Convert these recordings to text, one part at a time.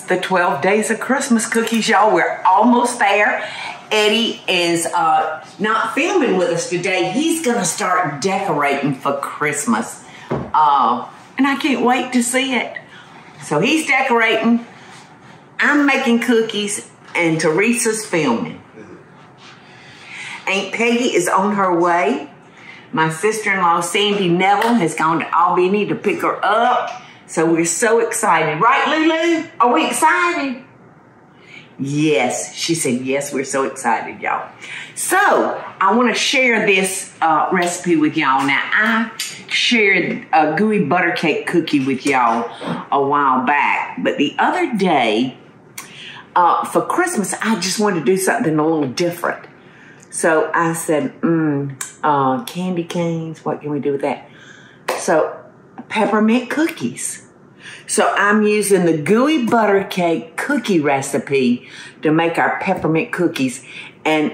the 12 days of Christmas cookies, y'all. We're almost there. Eddie is not filming with us today. He's gonna start decorating for Christmas. And I can't wait to see it. So he's decorating, I'm making cookies, and Teresa's filming. Aunt Peggy is on her way. My sister-in-law, Sandy Neville, has gone to Albany to pick her up. So we're so excited. Right, Lulu? Are we excited? Yes. She said, yes, we're so excited, y'all. So I want to share this recipe with y'all. Now, I shared a gooey butter cake cookie with y'all a while back. But the other day, for Christmas, I just wanted to do something a little different. So I said, candy canes, what can we do with that? So, peppermint cookies. So I'm using the gooey butter cake cookie recipe to make our peppermint cookies. And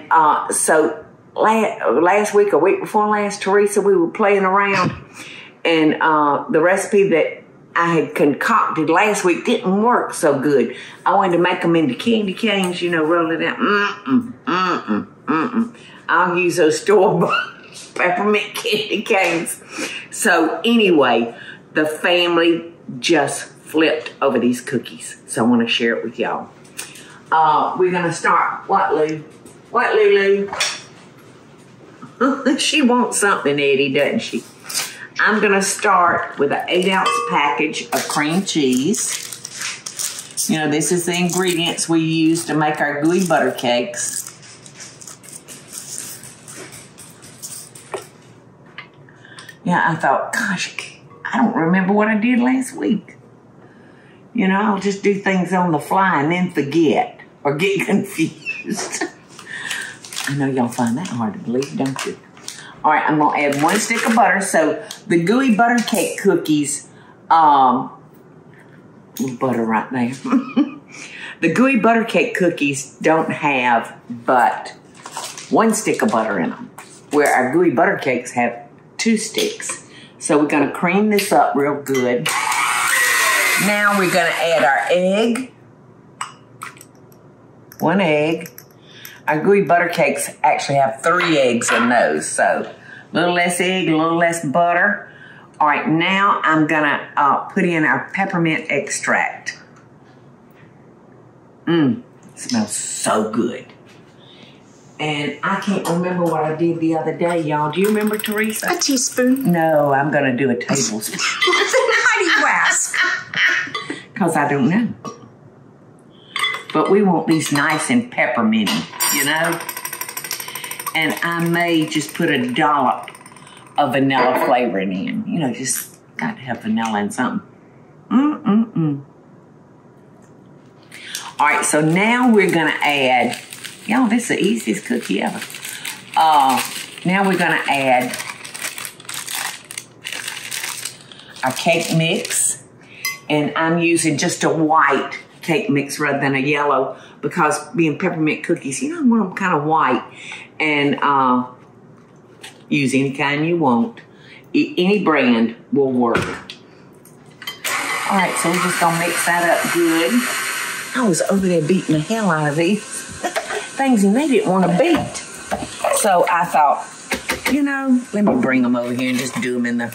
so last week or week before last, Teresa, we were playing around. And the recipe that I had concocted last week didn't work so good. I wanted to make them into candy canes, you know, roll it out. I'll use those store-bought peppermint candy canes. So anyway, the family just flipped over these cookies. So I want to share it with y'all. We're going to start, what, Lou? What, Lulu? She wants something, Eddie, doesn't she? I'm going to start with an 8-ounce package of cream cheese. You know, this is the ingredients we use to make our gooey butter cakes. Yeah, I thought, gosh, I don't remember what I did last week. You know, I'll just do things on the fly and then forget or get confused. I know y'all find that hard to believe, don't you? All right, I'm going to add 1 stick of butter. So the gooey butter cake cookies, little butter right there. The gooey butter cake cookies don't have but 1 stick of butter in them, where our gooey butter cakes have 2 sticks. So we're going to cream this up real good. Now we're going to add our egg. 1 egg. Our gooey butter cakes actually have 3 eggs in those. So a little less egg, a little less butter. All right, now I'm going to put in our peppermint extract. It smells so good. And I can't remember what I did the other day, y'all. Do you remember, Teresa? A teaspoon. No, I'm going to do a tablespoon. How do you ask? Because I don't know. But we want these nice and pepperminty, you know? And I may just put a dollop of vanilla flavoring in. You know, just got to have vanilla in something. All right, so now we're going to add... Y'all, this is the easiest cookie ever. Now we're going to add our cake mix. And I'm using just a white cake mix rather than a yellow because being peppermint cookies, you know, I want them kind of white. And use any kind you want. Any brand will work. All right, so we're just going to mix that up good. I was over there beating the hell out of these things and they didn't want to beat. So I thought, you know, let me bring them over here and just do them in the...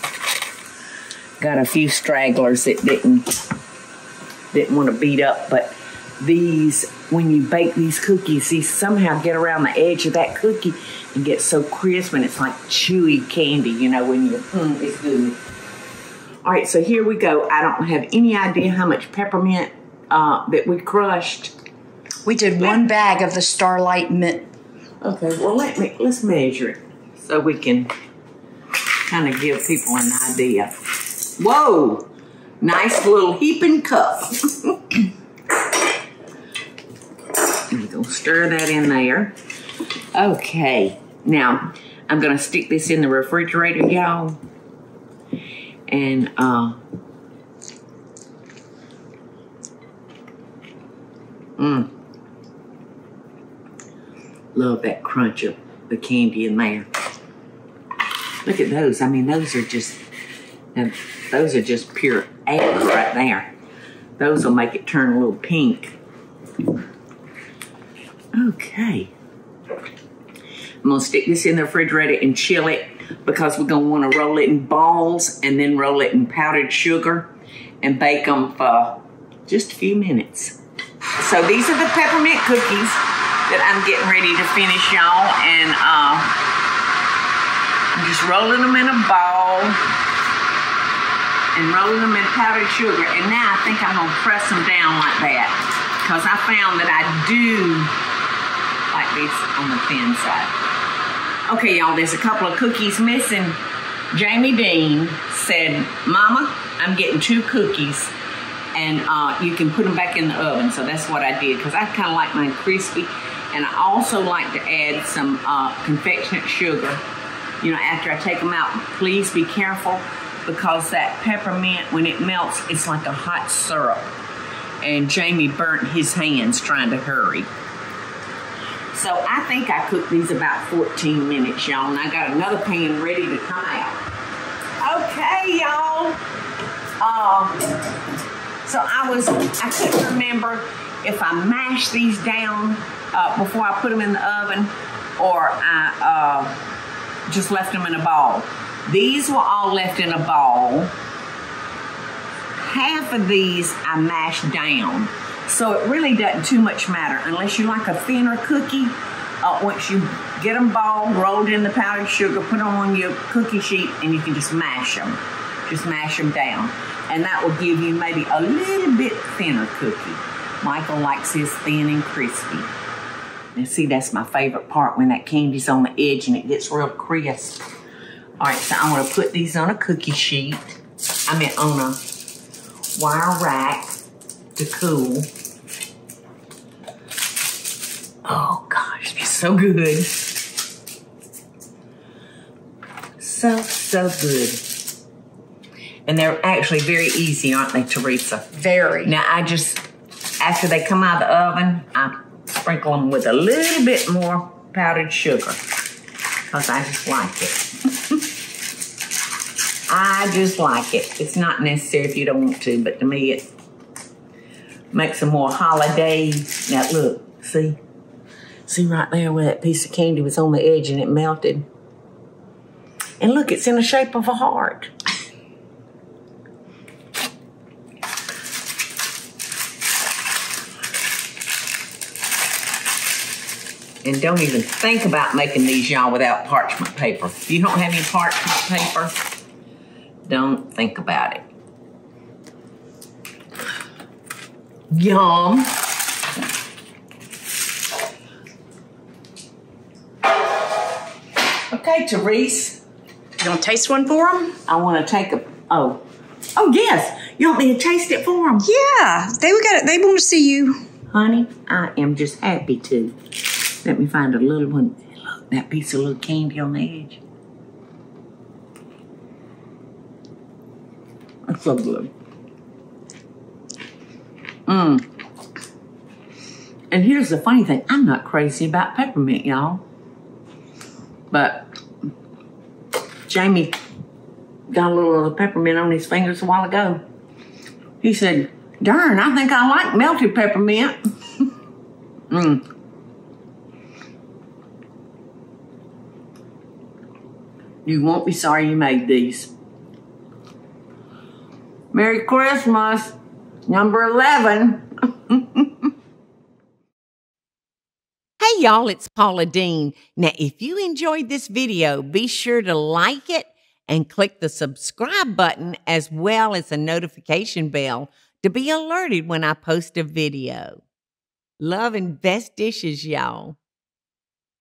Got a few stragglers that didn't want to beat up, but these, when you bake these cookies, these somehow get around the edge of that cookie and get so crisp and it's like chewy candy, you know, when you, it's good. All right, so here we go. I don't have any idea how much peppermint that we crushed. We did 1 bag of the Starlight Mint. Okay, well, let's measure it so we can kind of give people an idea. Whoa, nice little heaping cup. We're going to stir that in there. Okay, now I'm going to stick this in the refrigerator, y'all. And love that crunch of the candy in there. Look at those. I mean, those are just pure egg right there. Those will make it turn a little pink. Okay. I'm going to stick this in the refrigerator and chill it because we're going to want to roll it in balls and then roll it in powdered sugar and bake them for just a few minutes. So these are the peppermint cookies that I'm getting ready to finish, y'all. And I'm just rolling them in a ball and rolling them in powdered sugar. And now I think I'm going to press them down like that because I found that I do like this on the thin side. Okay, y'all, there's a couple of cookies missing. Jamie Dean said, Mama, I'm getting 2 cookies, and you can put them back in the oven. So that's what I did, because I kind of like mine crispy. And I also like to add some confectionate sugar. You know, after I take them out, please be careful, because that peppermint, when it melts, it's like a hot syrup. And Jamie burnt his hands trying to hurry. So I think I cooked these about 14 minutes, y'all, and I got another pan ready to come out. Okay, y'all. So I couldn't remember if I mashed these down before I put them in the oven, or I just left them in a ball. These were all left in a ball. Half of these I mashed down. So it really doesn't too much matter unless you like a thinner cookie. Once you get them balled, rolled in the powdered sugar, put them on your cookie sheet, and you can just mash them. Just mash them down. And that will give you maybe a little bit thinner cookie. Michael likes his thin and crispy. And see, that's my favorite part, when that candy's on the edge and it gets real crisp. All right, so I'm gonna put these on a cookie sheet. I mean, on a wire rack to cool. Oh gosh, it's so good. So good. And they're actually very easy, aren't they, Teresa? Very. Now I just, after they come out of the oven, I sprinkle them with a little bit more powdered sugar, because I just like it. I just like it. It's not necessary if you don't want to, but to me it makes them more holiday. Now look, see right there where that piece of candy was on the edge and it melted. And look, it's in the shape of a heart. And don't even think about making these, y'all, without parchment paper. If you don't have any parchment paper, don't think about it. Yum. Okay, Therese. You want to taste one for them? I want to take a, oh yes. You want me to taste it for them? Yeah, they want to see you. Honey, I am just happy to. Let me find a little one. Look, that piece of little candy on the edge. That's so good. And here's the funny thing. I'm not crazy about peppermint, y'all. But Jamie got a little of the peppermint on his fingers a while ago. He said, darn, I think I like melted peppermint. You won't be sorry you made these. Merry Christmas, number 11. Hey y'all, it's Paula Deen. Now, if you enjoyed this video, be sure to like it and click the subscribe button as well as the notification bell to be alerted when I post a video. Love and best dishes, y'all.